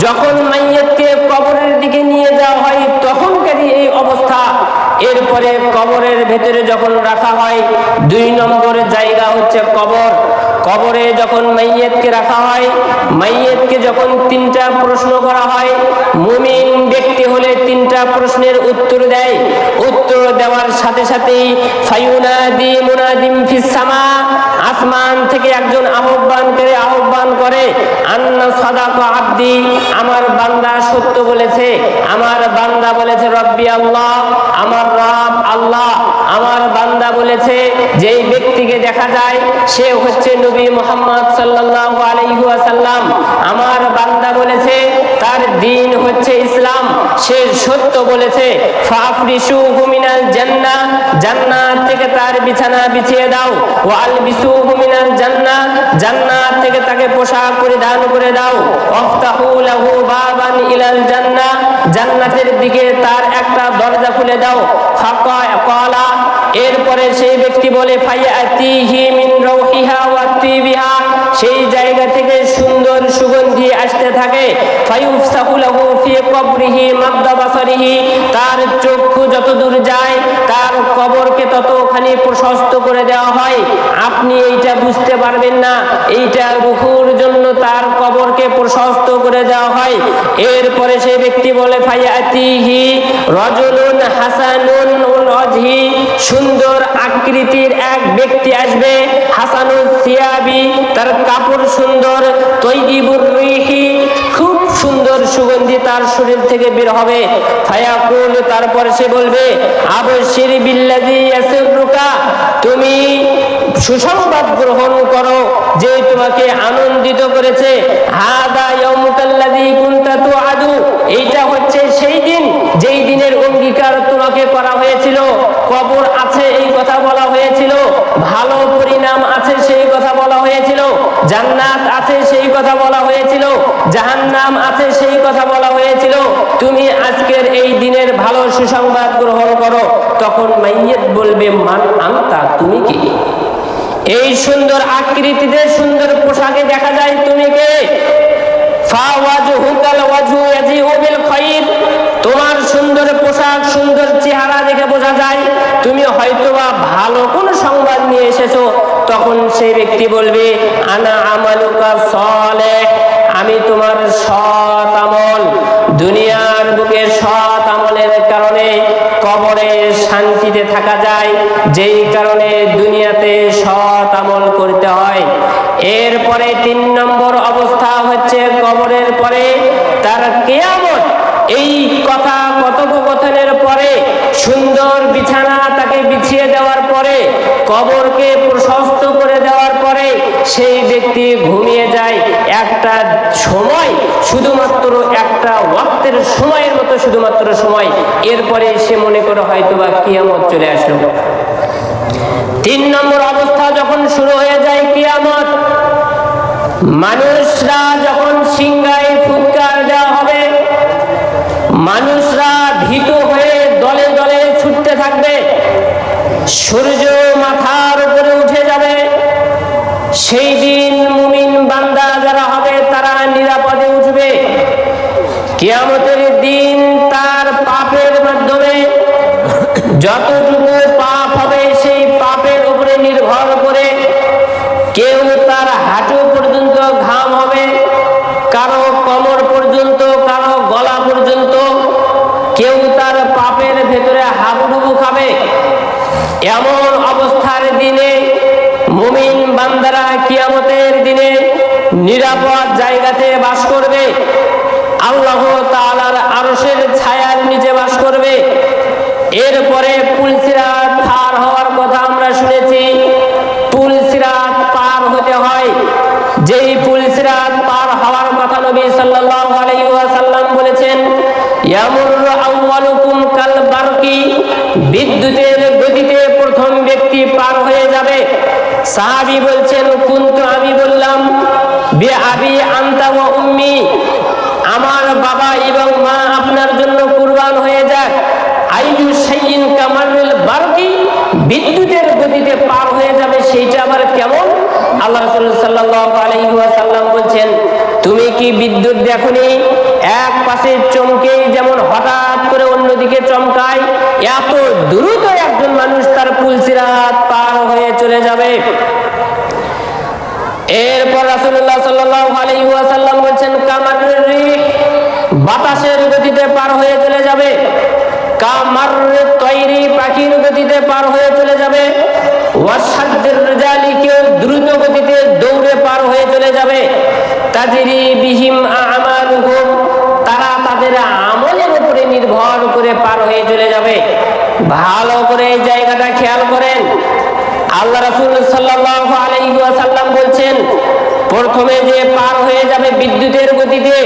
যখন মাইয়িতকে কবরের দিকে নিয়ে যাওয়া হয়, তখনকারই এই অবস্থা। এরপরে কবরের ভেতরে যখন রাখা হয়, 2 নম্বর জায়গা হচ্ছে কবর। কবরে যখন মাইয়িতকে রাখা হয়, মাইয়িতকে যখন 3টা প্রশ্ন করা হয়, মুমিন ব্যক্তি হলে 3টা প্রশ্নের উত্তর দেয়। উত্তর দেওয়ার সাথে সাথেই ফায়ুনাদি মুনাদিম ফিস সামা, আসমান থেকে একজন আহ্বানকারী আহ্বান করে, আন্না সাদাকা আব্দি, আমার বান্দা সত্য বলেছে, আমার বান্দা বলেছে রব্বি আল্লাহ, আমার রব আল্লাহ। আমার বান্দা বলেছে, যেই ব্যক্তিকে দেখা যায় সে হচ্ছে নবী মুহাম্মদ সাল্লাল্লাহু আলাইহি ওয়াসাল্লাম। আমার বান্দা বলেছে তার যার দিন হচ্ছে ইসলাম, সে সত্য বলেছে, ফাফরিশুহু মিনাল জান্নাহ, জান্নাত থেকে তার বিছানা বিছিয়ে দাও, ওয়ালবিসুহু মিনাল জান্নাহ, জান্নাত থেকে তাকে পোশাক পরিধান করে দাও, ওয়াফতাহু লাহু বাবান ইলাল জান্নাহ, জান্নাতের দিকে তার একটা দরজা খুলে দাও। ফাকালা, এরপরে সেই ব্যক্তি বলে, ফায়াতিহি মিন রাউহিহা ওয়া তিবিহা, সেই জায়গা থেকে সুন্দর সুগন্ধি আসতে থাকে। ফায়ুফসাহু লাহু ফি কবরিহি মাদ্দা বাসারিহি, তার চক্ষু যত দূর যায় তার কবরকে ততখানি প্রশস্ত করে দেওয়া হয়। আপনি এইটা বুঝতে পারবেন না, এইটা রূহুর জন্য তার কবরকে প্রশস্ত করে দেওয়া হয়। এরপরে সেই ব্যক্তি বলে, ফায়াতিহি রাজুলুন হাসানুন ওয়াজহি, সুন্দর আকৃতির এক ব্যক্তি আসবে, হাসানুস সিয়াবি, তার কাপড় সুন্দর, তৈয়িবুর রিহি, খুব সুন্দর সুগন্ধি তার শরীর থেকে বের হবে। ফায়াকুল, তারপর সে বলবে, আবশির বিল্লাযী ইয়াসুরুকা, তুমি সুসংবাদ গ্রহণ করো যে তোমাকে আনন্দিত করেছে। হাদা ইয়াউমুকাল্লাযী কুনতা তুআদু, এইটা হচ্ছে সেই দিন যেই দিনের অঙ্গীকার তোমাকে করা হয়েছিল। কবর আছে এই কথা বলা হয়েছিল, ভালো পরিণাম আছে সেই কথা বলা হয়েছিল, জান্নাত আছে সেই কথা বলা হয়েছিল, জাহান্নাম আছে সেই কথা বলা হয়েছিল। তুমি আজকের এই দিনের ভালো সুসংবাদ গ্রহণ করো। তখন মাইয়িত বলবে, মান আনতা, তুমি কি? এই সুন্দর আকৃতিতে সুন্দর পোশাকে দেখা যায় তুমি কে? ফাওয়াজহুকাল ওয়াজহু ইয়াজিউ বিল খায়র, তোমার সুন্দর পোশাক সুন্দর চেহারা দেখে বোঝা যায় তুমি হয়তোবা ভালো কোনো সংবাদ নিয়ে এসেছো। তখন সেই ব্যক্তি বলবে, আনা আমালুকা সালেহ, আমি তোমার সৎ আমল। দুনিয়ার বুকে সৎ আমলের কারণে কবরে শান্তিতে থাকা যায়, যেই কারণে দুনিয়াতে সৎ আমল করতে হয়। এরপরে 3 নম্বর অবস্থা হচ্ছে কবরের পরে তার কিয়ামত। এই কথা কথোপকথনের পরে, সুন্দর বিছানা তাকে বিছিয়ে দেওয়ার পরে, কবরকে প্রশস্ত করে দেওয়ার পরে সেই ব্যক্তি ঘুমিয়ে যায় একটা সময়, শুধুমাত্র একটা ওয়াক্তের সময়ের মতো, শুধুমাত্র সময়। এরপরে সে মনে করে হয়তোবা কিয়ামত চলে আসলো। 3 নম্বর অবস্থা যখন শুরু হয়ে যায় কিয়ামত, মানুষরা যখন সিংহায় ফুৎকার দেওয়া হবে, মানুষরা ভীত হয়ে দলে দলে ছুটতে থাকবে, সূর্য মাথার উপরে উঠে যাবে। সেই দিন মুমিন বান্দা যারা হবে তারা নিরাপদে উঠবে। কিয়ামতের দিন তার পাপের মাধ্যমে যতটুকু পাপ হবে সেই পাপের উপরে নির্ভর করে কেউ তার হাঁটু পর্যন্ত ঘাম হবে, কারো কোমর পর্যন্ত, কারো গলা পর্যন্ত, কেউ তার পাপের ভেতরে হাবুডুবু খাবে। এমন অবস্থার দিনে মুমিন বান্দারা কিয়ামতের দিনে নিরাপদ জায়গাতে বাস করবে, আল্লাহ তাআলার আরশের ছায়ার নিচে বাস করবে। এরপরে পুলসিরাত পার হওয়ার কথা আমরা শুনেছি। পুলসিরাত পার হতে হয়, যেই পুলসিরাত পার হওয়ার কথা নবী সাল্লাল্লাহু আলাইহি ওয়াসাল্লাম বলেছেন, ইয়ামুরু আউয়ালুকুম কাল বারকি, বিদ্যুতের গতিতে প্রথম ব্যক্তি পার হয়ে যাবে। সাহাবী বলছেন, কুনতু, আমি বললাম, বিআবি আনতা ওয়া উম্মি, আমার বাবা এবং মা আপনার জন্য কুরবান হয়ে যাক। আইয়ু শাইইন কামারুল বারকি, বিদ্যুতের গতিতে পার হয়ে যাবে, সেইটা আবার কেমন? আল্লাহ রাসূল সাল্লাল্লাহু আলাইহি ওয়াসাল্লাম বলছেন, তুমি কি বিদ্যুৎ দেখোনি? এক পাশে চমকে যেমন হঠাৎ করে অন্যদিকে চমকায়, এত দ্রুত একজন মানুষ তার পুলসিরাত পার হয়ে চলে যাবে। এরপর রাসূলুল্লাহ সাল্লাল্লাহু আলাইহি ওয়াসাল্লাম বলছেন, কামারুর রিহ, বাতাসের গতিতে পার হয়ে চলে যাবে। কামারুত তৈরি, পাখির গতিতে পার হয়ে চলে যাবে। ওয়াসাদ্দির রিজালি, কেউ দ্রুত গতিতে দৌড়ে পার হয়ে চলে যাবে। তাজরি বিহিম আমালুহুম, তারা তাদের আমলের উপরে নির্ভর করে পার হয়ে চলে যাবে। ভালো করে এই জায়গাটা খেয়াল করেন। আল্লাহ রাসূল সাল্লাল্লাহু আলাইহি ওয়াসাল্লাম বলছেন, প্রথমে যে পার হয়ে যাবে বিদ্যুতের গতিতে,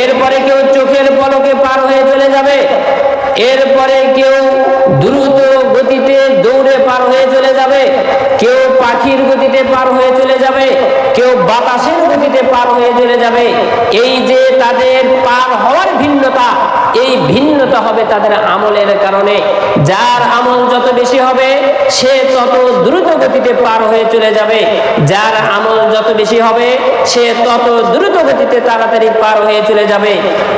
এরপরে কেউ চোখের পলকে পার হয়ে চলে যাবে, এরপরে কেউ দ্রুত গতিতে দৌড়ে পার হয়ে চলে যাবে, কেউ পাখির গতিতে পার হয়ে চলে যাবে, কেউ বাতাসের গতিতে পার হয়ে চলে যাবে। এই যে তাদের পার হওয়ার ভিন্নতা, এই ভিন্নতা হবে তাদের আমলের কারণে। যার আমল যত বেশি হবে সে তত দ্রুত গতিতে পার হয়ে চলে যাবে, যার আমল যত বেশি হবে সে তত দ্রুত গতিতে তাড়াতাড়ি পার হয়ে চলে যাবে।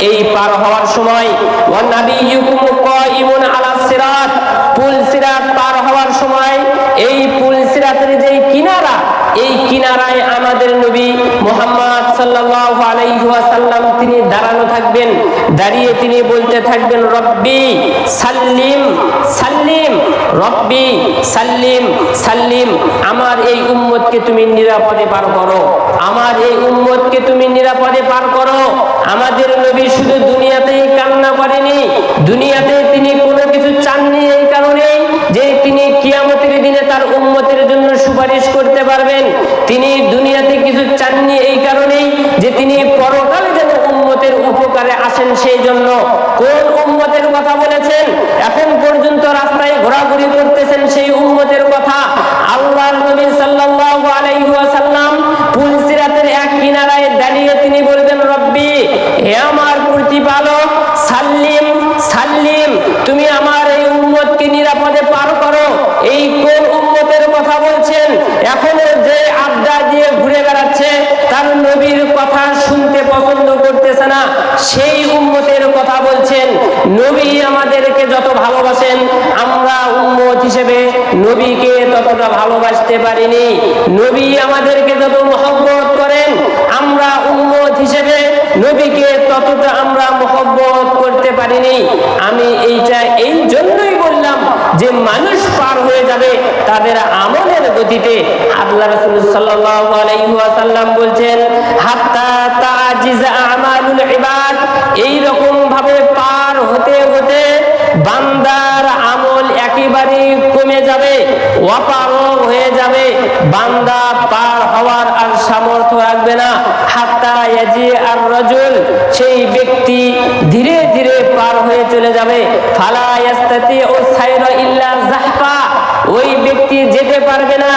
এই পার হওয়ার সময় ওয়ানাবিয়ুকুম কাইমুন আলাস সিরাত, পুল সিরাত পার হওয়ার সময় এই পুল সিরাতের যে কিনারা, এই কিনারায় আমাদের নবী মুহাম্মদ সাল্লাল্লাহু আলাইহি ওয়াসাল্লাম তিনি দাঁড়ানো থাকবেন। দাঁড়িয়ে তিনি বলতে থাকবেন, রব্বি সাল্লিম সাল্লিম, রব্বি সাল্লিম সাল্লিম, আমার এই উম্মতকে তুমি নিরাপদে পার করো, আমার এই উম্মতকে তুমি নিরাপদে পার করো। আমাদের নবী শুধু দুনিয়াতেই কান্না করেনি, দুনিয়াতে তিনি কোনো কিছু চাননি এই কারণে যে তিনি কিয়ামতের দিনে তার উম্মতের জন্য সুপারিশ করতে পারবেন। তিনি দুনিয়াতে কিছু চাননি এই কারণেই যে তিনি পরকালে যেন উম্মতের উপকারে আসেন সেই জন্য। কোন উম্মতের কথা বলেছেন? এখন পর্যন্ত রাস্তায় ঘোরাঘুরি করতেছেন সেই উম্মতের কথা। আল্লাহর নবী সাল্লাল্লাহু আলাইহি ওয়াসাল্লাম পুল সিরাতের এক কিনারায় দাঁড়িয়ে তিনি বলবেন, রব্বি, হে আমার প্রতিপালক, সাল্লিম সাল্লিম, তুমি আমার এই উম্মতকে নিরাপদে পার করো। এই কোন উম্মতের কথা বলছেন? এখনো যে আড্ডা দিয়ে ঘুরে বেড়াচ্ছে, তার নবীর কথা শুনতে পছন্দ করতেছে না, সেই উম্মতের কথা বলছেন। নবী আমাদেরকে যত ভালোবাসেন, আমরা উম্মত হিসেবে নবীকে ততটা ভালোবাসতে পারিনি। নবী আমাদেরকে যত মহব্বত করেন, আমরা উম্মত হিসেবে নবীকে ততটা আমরা মহব্বত করতে পারিনি। আমি এইটা এই জন্যই বললাম যে মানুষ পার হয়ে যাবে তাদের আমলের গতিতে। আল্লাহ রাসূল সাল্লাল্লাহু আলাইহি ওয়াসাল্লাম বলছেন, হাত্তা তাজিজা আমালুল ইবাদ, এই রকম ভাবে পার হতে হতে বান্দার আমল একেবারে কমে যাবে, অপারগ হয়ে যাবে, বান্দা পার হওয়ার আর সামর্থ্য রাখবে না। হাত্তা ইয়াজি আর রাজুল, সেই ব্যক্তি ধীরে ধীরে পার হয়ে চলে যাবে। ফালা ইয়াস্তাতিউ সাইরা ইল্লা জাহফা, ওই ব্যক্তি যেতে পারবে না।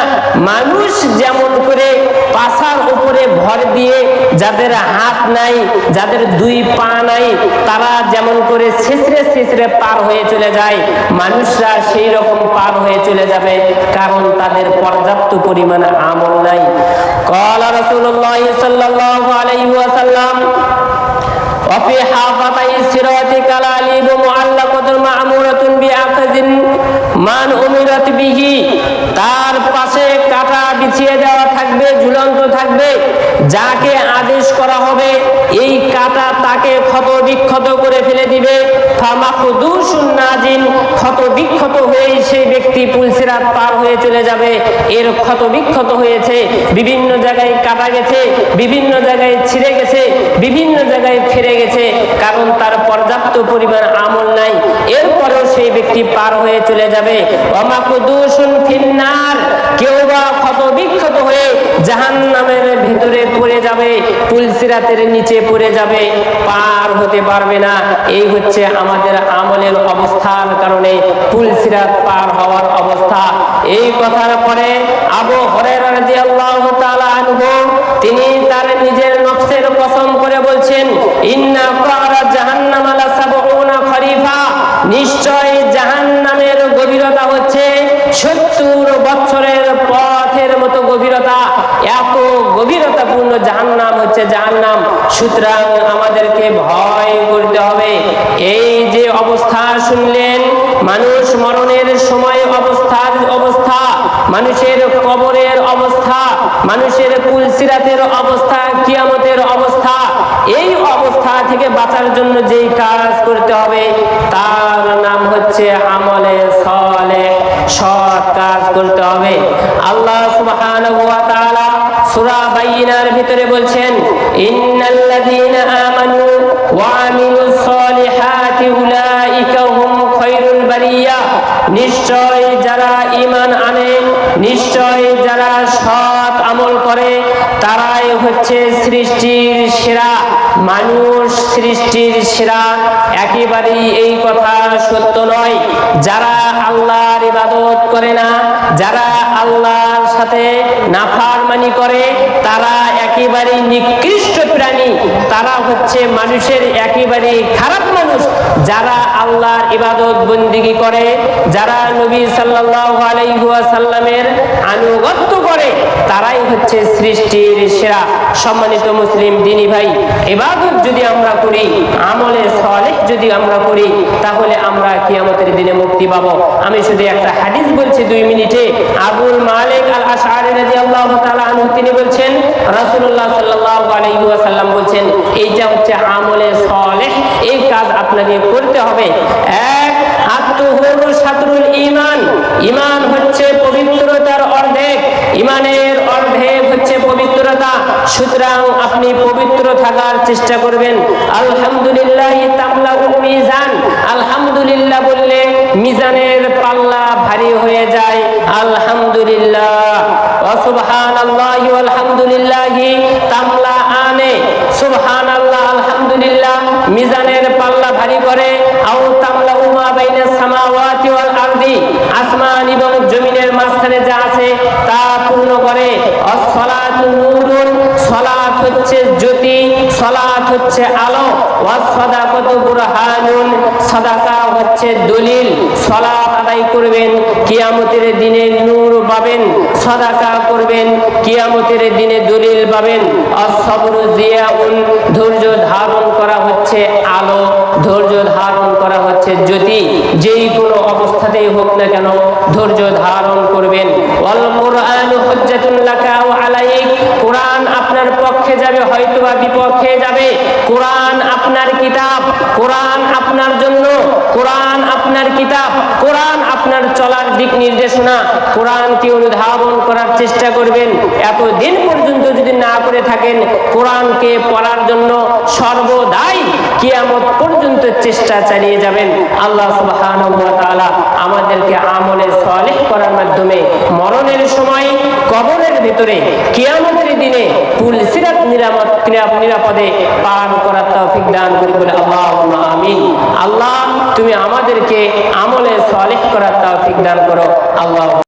মানুষ যেমন করে পাছার উপরে ভর দিয়ে, যাদের হাত নাই, যাদের দুই পা নাই, তারা যেমন করে ছেঁচড়ে ছেঁচড়ে পার হয়ে চলে যায়, মানুষরা সেই রকম পার হয়ে চলে যাবে, কারণ তাদের পর্যাপ্ত পরিমাণ আমল নাই। ক্বালা রাসূলুল্লাহ সাল্লাল্লাহু আলাইহি ওয়াসাল্লাম, وفي حافظي الصراط كلاليب معلقة معمورة بأخذ من أمرت به, তার পাশে কাঁটা বিছিয়ে দেওয়া থাকবে, ঝুলন্ত থাকবে। যাকে আদেশ করা হবে এই কাঁটা তাকে ক্ষত বিক্ষত করে ফেলে দিবে। ফামাখদুশুন নাজিন, ক্ষত বিক্ষত হয়ে সেই ব্যক্তি পুলসিরাত পার হয়ে চলে যাবে। এর ক্ষত বিক্ষত হয়েছে, বিভিন্ন জায়গায় কাটা গেছে, বিভিন্ন জায়গায় ছিঁড়ে গেছে, বিভিন্ন জায়গায় ফিরে গেছে, কারণ তার পর্যাপ্ত পরিমাণ আমল নাই। এরপরেও সেই ব্যক্তি পার হয়ে চলে যাবে। ওয়ামাকুদুশুন ফিন্নার, কেউ বা ক্ষত বিক্ষত হয়ে জাহান্নামের ভিতরে পড়ে যাবে, পুলসিরাতের নিচে পড়ে যাবে, পার হতে পারবে না। এই হচ্ছে আমাদের আমলের অবস্থার কারণে পুলসিরাত পার হওয়ার অবস্থা। এই কথার পরে আবু হুরায়রা রাদিয়াল্লাহু তাআলা আনহু তিনি তার নিজের নফসের কসম করে বলছেন, ইন্না ক্বারা জাহান্নাম লা সাবউনা খরিফা, নিশ্চয় জাহান্নামের গভীরতা হচ্ছে 70 বছরের পথের মতো গভীরতা। এত গভীরতাপূর্ণ জাহান্নাম হচ্ছে জাহান্নাম। সুতরাং আমাদেরকে ভয় করতে হবে। এই যে অবস্থা শুনলেন, মানুষ মরণের সময় অবস্থা, মানুষের কবরের অবস্থা, মানুষের পুলসিরাতের অবস্থা, কিয়ামতের অবস্থা, এই অবস্থা থেকে বাঁচার জন্য যেই কাজ করতে হবে তার নাম হচ্ছে আমলে সালেহ, সৎ কাজ করতে হবে। আল্লাহ সুবহানাহু ওয়া তাআলা সূরা বাইনার ভিতরে বলছেন, ইন্নাল্লাযীনা আমানু ওয়া আমিলুস সালিহাতি উলাইকা হুম খায়রুল বারিয়া, নিশ্চয় যারা ঈমান আনে, নিশ্চয় যারা সৎ আমল আমল করে তারাই হচ্ছে সৃষ্টির সেরা মানুষ, সৃষ্টির সেরা। একেবারেই এই কথা সত্য নয়। যারা আল্লাহর ইবাদত করে না, যারা আল্লাহর সাথে নাফরমানি করে, তারা একেবারেই নিকৃষ্ট প্রাণী, তারা হচ্ছে মানুষের একেবারেই খারাপ মানুষ। যারা আল্লাহর ইবাদত বন্দেগী করে, যারা নবী সাল্লাল্লাহু আলাইহি ওয়াসাল্লামের আনুগত্য করে, তারাই হচ্ছে সৃষ্টির সেরা। সম্মানিত মুসলিম দিনী ভাই, ইবাদত যদি আমরা করি, আমলে সালেহ যদি আমরা করি, তাহলে আমরা কিয়ামতের দিনে মুক্তি পাবো। আমি শুধু একটা হাদিস বলছি 2 মিনিটে। আবুল মালিক আল আশআরী রাদিয়াল্লাহু তাআলা আনহু তিনি বলছেন, রাসূলুল্লাহ সাল্লাল্লাহু আলাইহি ওয়াসাল্লাম বলছেন, এইটা হচ্ছে আমলে সালেহ। এই কাজ আপনাকে করতে হবে। এক, আত-তাহুরু শাতরুল ঈমান। ঈমান হচ্ছে পবিত্রতার অর্ধেক, ঈমানের অর্ধেক হচ্ছে পবিত্রতা। সুতরাং আপনি পবিত্র থাকার চেষ্টা করবেন। আলহামদুলিল্লাহ তামলাউ মিজান। আলহামদুলিল্লাহ বললে মিজানের পাল্লা ভারী হয়ে যায়। আলহামদুলিল্লাহ ওয়া সুবহানাল্লাহি ওয়াল হামদুলিল্লাহি তামলাআনে। সুবহানাল্লাহ আলহামদুলিল্লাহ মিজানের পাল্লা ভারী করে। আও তামলাউ মা বাইনাস সামাওয়াতি ওয়াল আরদি। আসমান এবং জমিনের মাঝখানে যা আছে তা পূর্ণ করে। as-সালাতু নূরুন। সালাত হচ্ছে জ্যোতি, সালাত হচ্ছে আলো। ওয়াস-সাদাকাতু বুরহানুন। সাদাকা হচ্ছে দলিল। সালাত আদায় করবেন, কিয়ামতের দিনে নূর পাবেন। সাদাকা করবেন, কিয়ামতের দিনে দলিল পাবেন। আস-সাবরু জিয়াউন। ধৈর্য ধারণ করা হচ্ছে আলো, ধৈর্য ধারণ করা হচ্ছে জ্যোতি। যেই কোনো অবস্থাতেই হোক না কেন ধৈর্য ধারণ করবেন। ওয়াল কুরআনু হুজ্জাতুন লাকা ওয়া আলাইক। কুরআন আপনার পক্ষে যাবে, হয়তোবা বিপক্ষে যাবে। কুরআন আপনার কিতাব, কুরআন আপনার জন্য, কুরআন আপনার কিতাব, কুরআন আপনার চলার দিক নির্দেশনা। কুরআনকে অনুধাবন করার চেষ্টা করবেন। এতদিন পর্যন্ত যদি না করে থাকেন, কুরআনকে পড়ার জন্য সর্বদাই কিয়ামত পর্যন্ত চেষ্টা চালিয়ে যাবেন। আল্লাহ সুবহানাহু ওয়া তাআলা আমাদেরকে আমলে সালেহ করার মাধ্যমে মরণের সময়, কবরের ভিতরে, কিয়ামতের দিনে পুলসিরাত নিরাপদে পার করার তৌফিক দান করি বলে আল্লাহুম্মা আমিন। আল্লাহ তুমি আমাদেরকে আমলে সালেহ করার তৌফিক দান করো। আল্লাহ।